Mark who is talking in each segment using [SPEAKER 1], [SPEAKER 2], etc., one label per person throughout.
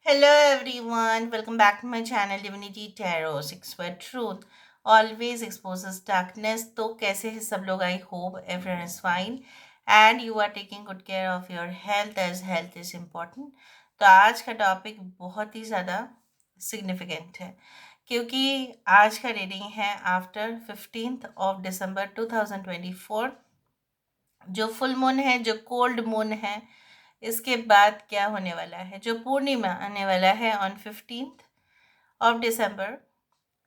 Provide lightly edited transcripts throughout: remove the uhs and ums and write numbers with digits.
[SPEAKER 1] Hello everyone, welcome back to my channel Divinity Tarot 6 Word Truth always exposes darkness. तो कैसे हैं सब लोग? I hope everyone is fine and you are taking good care of your health as health is important. तो आज का topic बहुत ही ज़्यादा सिग्निफिकेंट है क्योंकि आज का रीडिंग है आफ्टर 15th of December 2024, जो फुल मून है, जो कोल्ड मून है। इसके बाद क्या होने वाला है, जो पूर्णिमा आने वाला है ऑन 15th of December।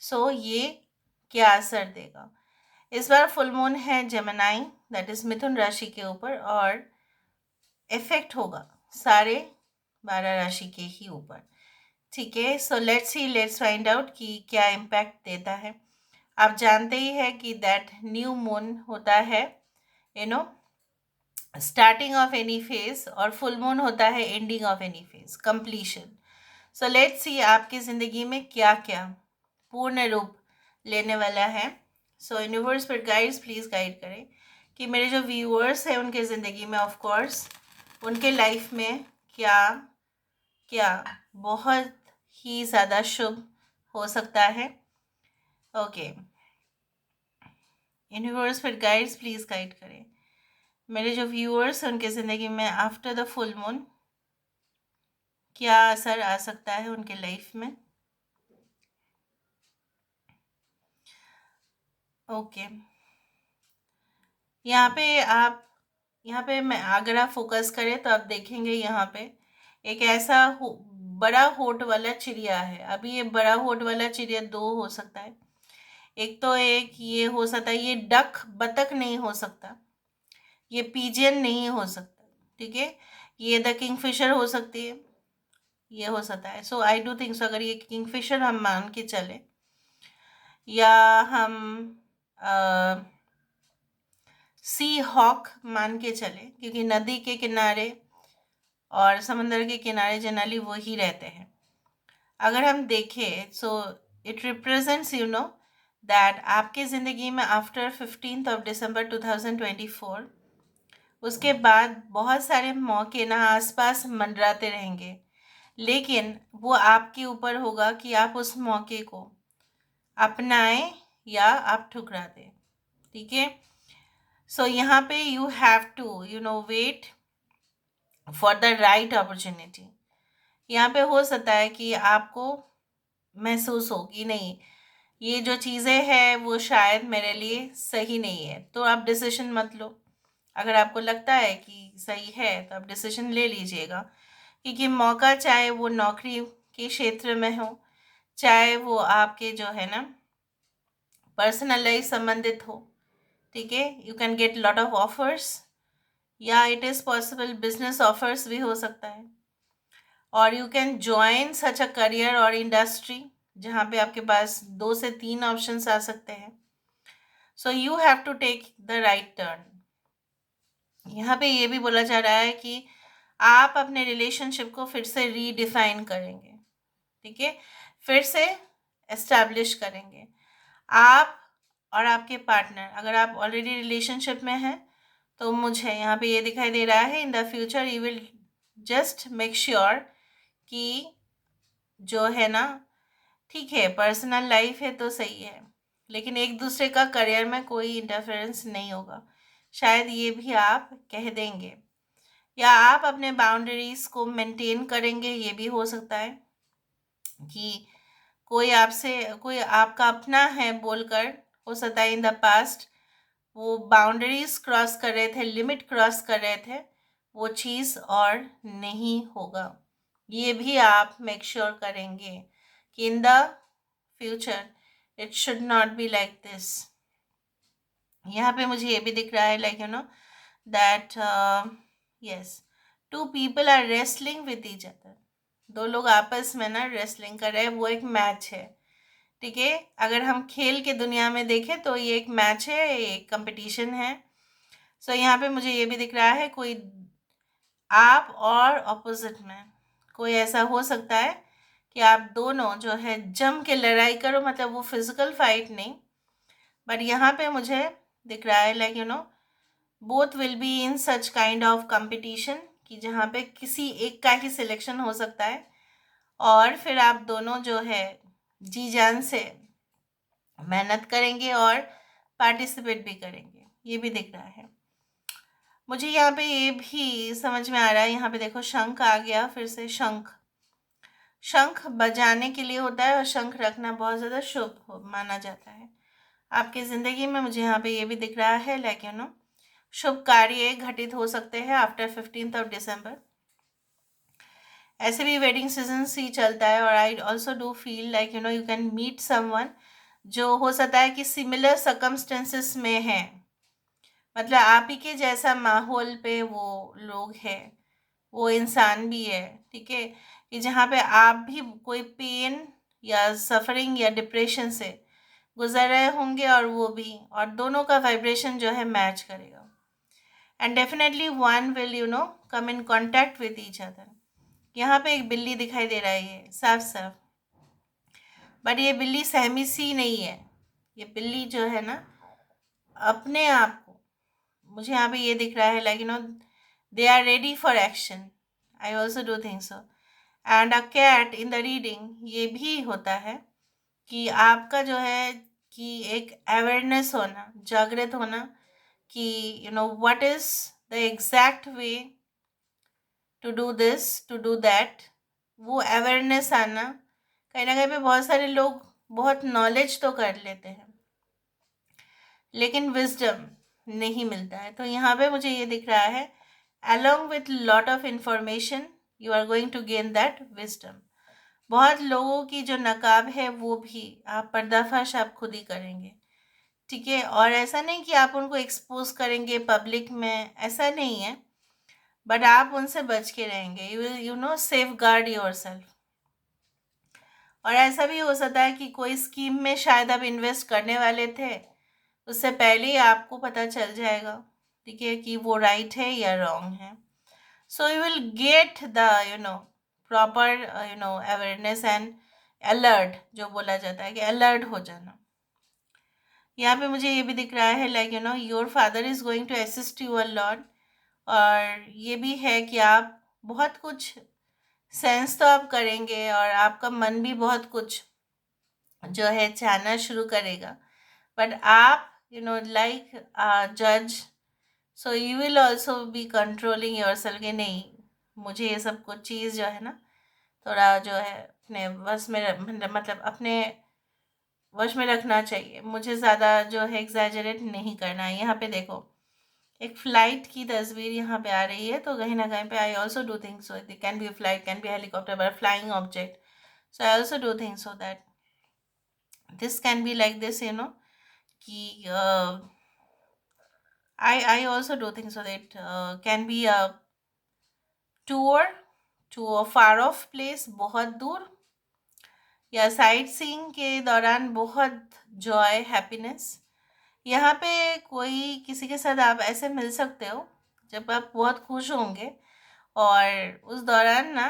[SPEAKER 1] सो ये क्या असर देगा? इस बार फुल मून है जेमिनाई, दैट इज मिथुन राशि के ऊपर, और इफेक्ट होगा सारे 12 राशि के ही ऊपर। ठीक है, सो लेट्स फाइंड आउट कि क्या इम्पैक्ट देता है। आप जानते ही है कि दैट न्यू मून होता है you know starting of any phase, और फुल मून होता है ending of any phase, completion. So let's सी आपकी ज़िंदगी में क्या क्या पूर्ण रूप लेने वाला है। सो यूनिवर्स पर गाइड्स प्लीज़ गाइड करें कि मेरे जो व्यूअर्स हैं उनके ज़िंदगी में, ऑफ कोर्स उनके लाइफ में क्या क्या बहुत ही ज़्यादा शुभ हो सकता है। ओके, यूनिवर्स पर गाइड्स प्लीज़ गाइड करें मेरे जो व्यूअर्स हैं उनके ज़िंदगी में आफ्टर द फुल मून क्या असर आ सकता है उनके लाइफ में। ओके, यहाँ पे आप यहाँ पे मैं अगर आप फोकस करें तो आप देखेंगे यहाँ पे एक ऐसा बड़ा होठ वाला चिड़िया है। अभी ये बड़ा होठ वाला चिड़िया दो हो सकता है। एक तो एक ये हो सकता है, ये डक बतख नहीं हो सकता, ये पीजियन नहीं हो सकता। ठीक है, ये द किंगफिशर हो सकती है, ये हो सकता है। सो आई डू थिंक सो, अगर ये किंगफिशर हम मान के चले, या हम सी हॉक मान के चले, क्योंकि नदी के किनारे और समंदर के किनारे जनरली वो ही रहते हैं। अगर हम देखें सो इट रिप्रेजेंट्स दैट आपकी ज़िंदगी में आफ्टर 15th of December 2024 उसके बाद बहुत सारे मौके ना आसपास मंडराते रहेंगे, लेकिन वो आपके ऊपर होगा कि आप उस मौके को अपनाएं या आप ठुकरा दें। ठीक है, सो यहाँ पे you have to wait for the right opportunity. यहाँ पे हो सकता है कि आपको महसूस हो कि नहीं, ये जो चीज़ें हैं वो शायद मेरे लिए सही नहीं है, तो आप डिसीजन मत लो। अगर आपको लगता है कि सही है तो आप डिसीजन ले लीजिएगा, क्योंकि मौका चाहे वो नौकरी के क्षेत्र में हो, चाहे वो आपके जो है ना पर्सनल लाइफ संबंधित हो। ठीक है, you can get lot of offers, या it is possible business offers भी हो सकता है, और you can join such a career और इंडस्ट्री जहाँ पे आपके पास 2 से 3 ऑप्शंस आ सकते हैं। So you have to take the right turn. यहाँ पे ये भी बोला जा रहा है कि आप अपने रिलेशनशिप को फिर से रीडिफाइन करेंगे। ठीक है, फिर से एस्टैब्लिश करेंगे आप और आपके पार्टनर। अगर आप ऑलरेडी रिलेशनशिप में हैं तो मुझे यहाँ पे ये दिखाई दे रहा है इन the future you will just make sure कि जो है ना, ठीक है पर्सनल लाइफ है तो सही है, लेकिन एक दूसरे का करियर में कोई इंटरफेरेंस नहीं होगा। शायद ये भी आप कह देंगे, या आप अपने बाउंड्रीज को मेंटेन करेंगे। ये भी हो सकता है कि कोई आपका अपना है बोलकर, हो सकता है इन द पास्ट वो बाउंड्रीज क्रॉस कर रहे थे, लिमिट क्रॉस कर रहे थे, वो चीज़ और नहीं होगा। ये भी आप मेक श्योर करेंगे कि in the future it should not be like this. यहाँ पे मुझे ये भी दिख रहा है like that yes, two people are wrestling with each other. दो लोग आपस में ना रेसलिंग कर रहे हैं, वो एक मैच है। ठीक है, अगर हम खेल के दुनिया में देखें तो ये एक मैच है, एक कंपटीशन है। सो यहाँ पे मुझे ये भी दिख रहा है कोई आप और ऑपोजिट में कोई ऐसा हो सकता है कि आप दोनों जो है जम के लड़ाई करो, मतलब वो फिजिकल फाइट नहीं, बट यहाँ पे मुझे दिख रहा है like both will be in such kind of competition कि जहाँ पे किसी एक का ही सिलेक्शन हो सकता है और फिर आप दोनों जो है जी जान से मेहनत करेंगे और पार्टिसिपेट भी करेंगे, ये भी दिख रहा है मुझे। यहाँ पे ये भी समझ में आ रहा है, यहाँ पे देखो शंख आ गया फिर से। शंख शंख बजाने के लिए होता है और शंख रखना बहुत ज़्यादा शुभ माना जाता है आपकी ज़िंदगी में। मुझे यहाँ पे ये भी दिख रहा है लाइक शुभ कार्य घटित हो सकते हैं आफ्टर 15 दिसंबर। ऐसे भी वेडिंग सीजन ही चलता है और I also do feel like you can meet someone जो हो सकता है कि सिमिलर सर्कमस्टेंसेस में है, मतलब आप ही के जैसा माहौल पे वो लोग हैं, वो इंसान भी है, ठीक है, कि जहाँ पे आप भी कोई पेन या सफरिंग या डिप्रेशन से गुजर रहे होंगे और वो भी, और दोनों का वाइब्रेशन जो है मैच करेगा and definitely one will come in contact with each other. यहाँ पे एक बिल्ली दिखाई दे रहा है साफ साफ, बट ये बिल्ली सहमी सी नहीं है। ये बिल्ली जो है ना अपने आप को, मुझे यहाँ पे ये दिख रहा है like they are ready for action. I also do think so. And a cat in the reading ये भी होता है कि आपका जो है कि एक अवेयरनेस होना, जागृत होना कि what is the exact way to do this to do that, वो अवेयरनेस आना। कहीं ना कहीं पे बहुत सारे लोग बहुत नॉलेज तो कर लेते हैं लेकिन विजडम नहीं मिलता है। तो यहाँ पे मुझे ये दिख रहा है along with lot of information you are going to gain that wisdom। बहुत लोगों की जो नकाब है वो भी आप पर्दाफाश आप खुद ही करेंगे, ठीक है। और ऐसा नहीं कि आप उनको एक्सपोज करेंगे पब्लिक में, ऐसा नहीं है, बट आप उनसे बच के रहेंगे। You will safe guard your self. और ऐसा भी हो सकता है कि कोई स्कीम में शायद आप इन्वेस्ट करने वाले थे, उससे पहले ही आपको पता चल जाएगा, ठीक है, कि वो राइट है या रॉन्ग है। So you will get the proper awareness and alert, जो बोला जाता है कि अलर्ट हो जाना। यहाँ पे मुझे ये भी दिख रहा है like your father is going to assist you a lot. और ये भी है कि आप बहुत कुछ सेंस तो आप करेंगे और आपका मन भी बहुत कुछ जो है चाहना शुरू करेगा, बट आप लाइक जज, so you will also be controlling your self कि नहीं, मुझे ये सब कुछ चीज़ जो है ना थोड़ा जो है अपने वश में मतलब अपने वश में रखना चाहिए, मुझे ज़्यादा जो है एग्जैजरेट नहीं करना है। यहाँ पे देखो एक फ्लाइट की तस्वीर यहाँ पे आ रही है, तो कहीं ना कहीं पे आई also do think so it can be flight, can be helicopter, but flying object. So I also do think so that this can be like this ki I also do think so that can be a tour to a far off place, बहुत दूर, या sight seeing के दौरान बहुत Joy happiness. यहाँ पे कोई किसी के साथ आप ऐसे मिल सकते हो जब आप बहुत खुश होंगे और उस दौरान ना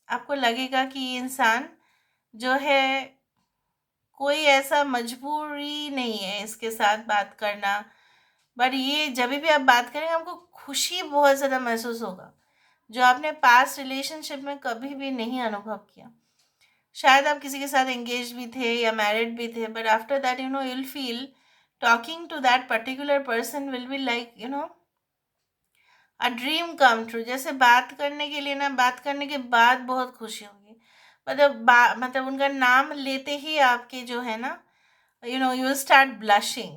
[SPEAKER 1] आपको लगेगा कि ये इंसान जो है कोई ऐसा मजबूरी नहीं है इसके साथ बात करना, बट ये जब भी आप बात करेंगे आपको खुशी बहुत ज़्यादा महसूस होगा जो आपने पास्ट रिलेशनशिप में कभी भी नहीं अनुभव किया। शायद आप किसी के साथ एंगेज भी थे या मैरिड भी थे, but after that you will feel talking to that particular person will be like a dream come true. जैसे बात करने के लिए ना, बात करने के बाद बहुत खुशी होगी, मतलब उनका नाम लेते ही आपके जो है ना यू विल स्टार्ट ब्लशिंग,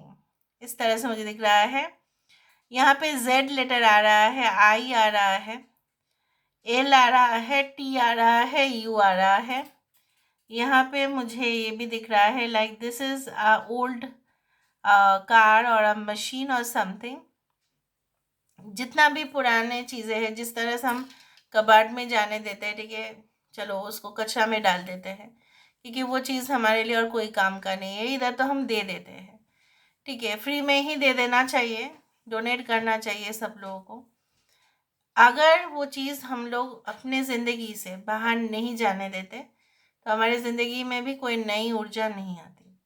[SPEAKER 1] इस तरह से मुझे दिख रहा है। यहाँ पे जेड लेटर आ रहा है, आई आ रहा है, एल आ रहा है, टी आ रहा है, यू आ रहा है। यहाँ पे मुझे ये भी दिख रहा है like this is a old car और अ मशीन और समथिंग। जितना भी पुराने चीज़ें हैं, जिस तरह से हम कबाड़ में जाने देते हैं, ठीक है, चलो उसको कचरा में डाल देते हैं क्योंकि वो चीज़ हमारे लिए और कोई काम का नहीं है, इधर तो हम दे देते हैं, ठीक है, फ्री में ही दे देना चाहिए, डोनेट करना चाहिए सब लोगों को। अगर वो चीज़ हम लोग अपने ज़िंदगी से बाहर नहीं जाने देते तो हमारी ज़िंदगी में भी कोई नई ऊर्जा नहीं आती,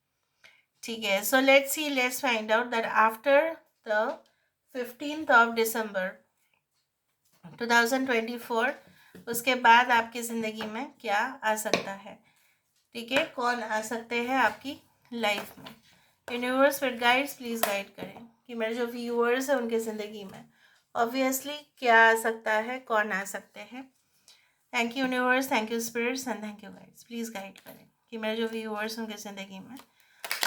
[SPEAKER 1] ठीक है। So let's find out that after the 15th of December 2024 उसके बाद आपकी ज़िंदगी में क्या आ सकता है, ठीक है, कौन आ सकते हैं आपकी लाइफ में। Universe with guides please guide करें कि मेरे जो व्यूअर्स हैं उनकी ज़िंदगी में ऑब्वियसली क्या आ सकता है, कौन आ सकते हैं। Thank you universe, thank you spirits and thank you guides, please guide करें कि मेरे जो व्यूअर्स उनकी ज़िंदगी में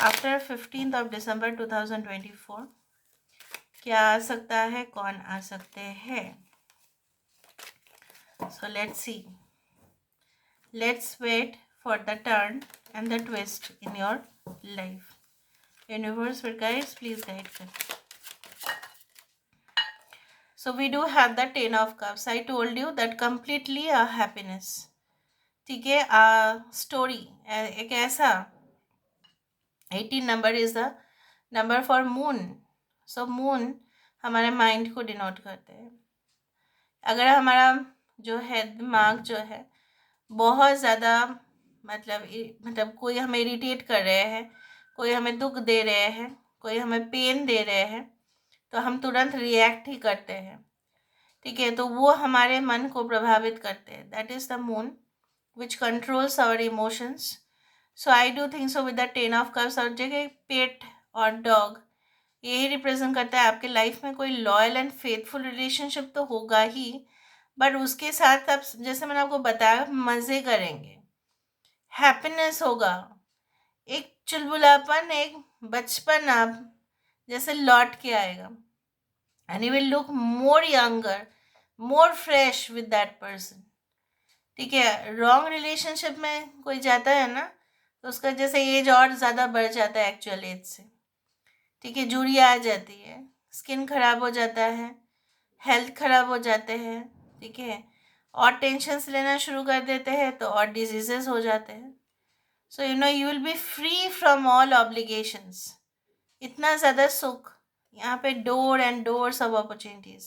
[SPEAKER 1] आफ्टर 15 दिसंबर 2024 क्या आ सकता है, कौन आ सकते हैं। So let's see, let's wait for the turn and the twist in your life. Universe with guides please guide करें। So we do have the 10 of cups. I told you that completely a happiness. ठीक है, story एक ऐसा 18 number is the number for moon. So moon हमारे mind को denote करते हैं. अगर हमारा जो है दिमाग जो है बहुत ज़्यादा मतलब कोई हमें इरिटेट कर रहे हैं, कोई हमें दुख दे रहे हैं, कोई हमें पेन दे रहे हैं, तो हम तुरंत रिएक्ट ही करते हैं. ठीक है, तो वो हमारे मन को प्रभावित करते हैं. That is the moon which controls our emotions. So I do think so with the 10 of cups. और जगह पेट और डॉग यही रिप्रेजेंट करता है आपके लाइफ में कोई लॉयल एंड फेथफुल रिलेशनशिप तो होगा ही, बट उसके साथ आप जैसे मैंने आपको बताया मज़े करेंगे, हैप्पीनेस होगा, एक चुलबुलापन, एक बचपन आप जैसे लौट के आएगा. And you will look more younger, more fresh with that person. ठीक है, रॉन्ग रिलेशनशिप में कोई जाता है ना, तो उसका जैसे एज और ज़्यादा बढ़ जाता है एक्चुअल एज से. ठीक है, झुर्रियाँ आ जाती है, स्किन खराब हो जाता है, हेल्थ खराब हो जाते हैं. ठीक है, और टेंशन्स लेना शुरू कर देते हैं तो और डिजीजेस हो जाते हैं. So you will be free from all obligations. इतना ज़्यादा सुख यहाँ पे, door and doors of opportunities.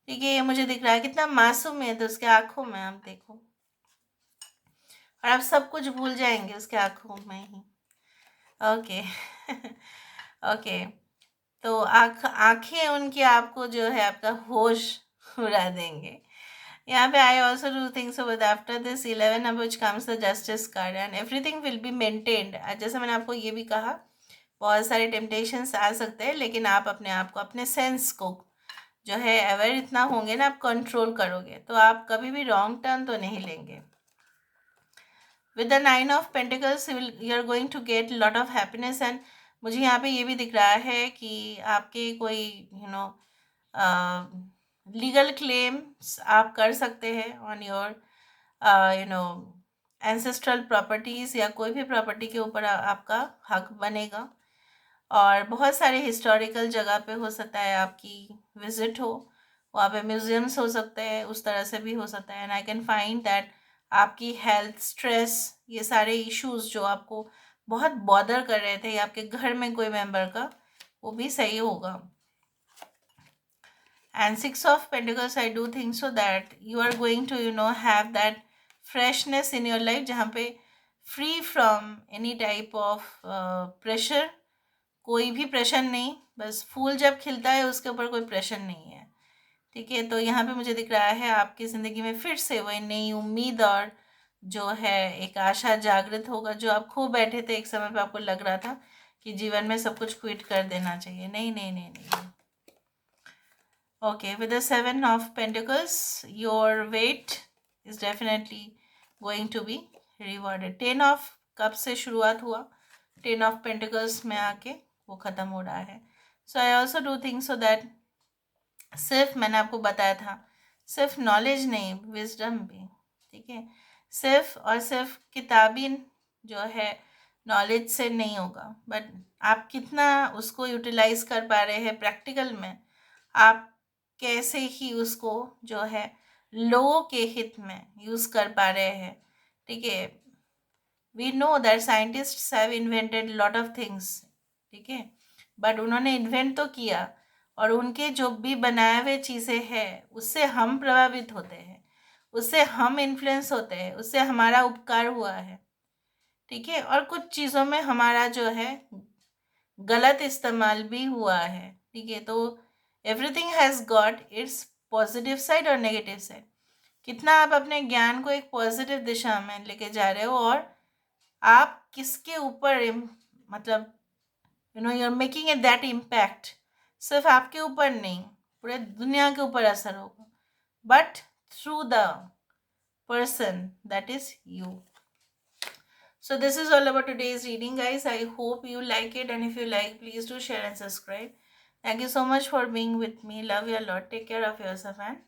[SPEAKER 1] ठीक है, ये मुझे दिख रहा है कितना मासूम है, तो उसके आँखों में आप देखो, और आप सब कुछ भूल जाएंगे उसके आँखों में ही. ओके. ओके, तो आँखें उनकी आपको जो है आपका होश उड़ा देंगे. यहाँ पे आई also do think so with after this 11 number which comes the justice card and everything will be maintained. जैसे मैंने आपको ये भी कहा, बहुत सारे टेम्पटेशंस आ सकते हैं, लेकिन आप अपने आप को, अपने सेंस को जो है अवेयर इतना होंगे ना, आप कंट्रोल करोगे तो आप कभी भी रॉन्ग टर्न तो नहीं लेंगे. With the 9 of pentacles you are going to get lot of happiness. And मुझे यहाँ पे ये भी दिख रहा है कि आपके कोई लीगल क्लेम्स आप कर सकते हैं ऑन योर एंसेस्ट्रल प्रॉपर्टीज़, या कोई भी प्रॉपर्टी के ऊपर आपका हक बनेगा. और बहुत सारे हिस्टोरिकल जगह पे हो सकता है आपकी विज़िट हो, वहाँ पे म्यूज़ियम्स हो सकते हैं, उस तरह से भी हो सकता है. And I can find that आपकी हेल्थ, स्ट्रेस, ये सारे इश्यूज़ जो आपको बहुत बॉदर कर रहे थे, या आपके घर में कोई मेंबर का, वो भी सही होगा. And 6 of Pentacles, I do think so that you are going to have that freshness in your life, जहाँ पे free from any type of pressure. कोई भी प्रेशर नहीं, बस फूल जब खिलता है उसके ऊपर कोई प्रेशर नहीं है. ठीक है, तो यहाँ पे मुझे दिख रहा है आपकी ज़िंदगी में फिर से वही नई उम्मीद और जो है एक आशा जागृत होगा. जो आप खो बैठे थे एक समय पे, आपको लग रहा था कि जीवन में सब कुछ क्विट कर देना चाहिए. नहीं नहीं नहीं नहीं. Okay, with the 7 of Pentacles, your wait is definitely going to be rewarded. 10 of Cups से शुरुआत हुआ, 10 of Pentacles में आके वो ख़त्म हो रहा है. So I also do think so that सिर्फ मैंने आपको बताया था, सिर्फ नॉलेज नहीं, विजडम भी. ठीक है, सिर्फ और सिर्फ किताबी जो है नॉलेज से नहीं होगा, बट आप कितना उसको यूटिलाइज कर पा रहे हैं प्रैक्टिकल में, आप कैसे ही उसको जो है लोगों के हित में यूज़ कर पा रहे हैं. ठीक है, we know that scientists have invented lot of things. ठीक है, बट उन्होंने इन्वेंट तो किया, और उनके जो भी बनाए हुए चीज़ें हैं उससे हम प्रभावित होते हैं, उससे हम इन्फ्लुएंस होते हैं, उससे हमारा उपकार हुआ है. ठीक है, और कुछ चीज़ों में हमारा जो है गलत इस्तेमाल भी हुआ है. ठीक है, तो everything has got its positive side और नेगेटिव साइड. कितना आप अपने ज्ञान को एक पॉजिटिव दिशा में लेके जा रहे हो, और आप किसके ऊपर मतलब you are making a that impact. सिर्फ आपके ऊपर नहीं, पूरे दुनिया के ऊपर असर होगा, but through the person that is you. So this is all about today's reading, guys. I hope you like it, and if you like, please do share and subscribe. Thank you so much for being with me. Love you a lot. Take care of yourself and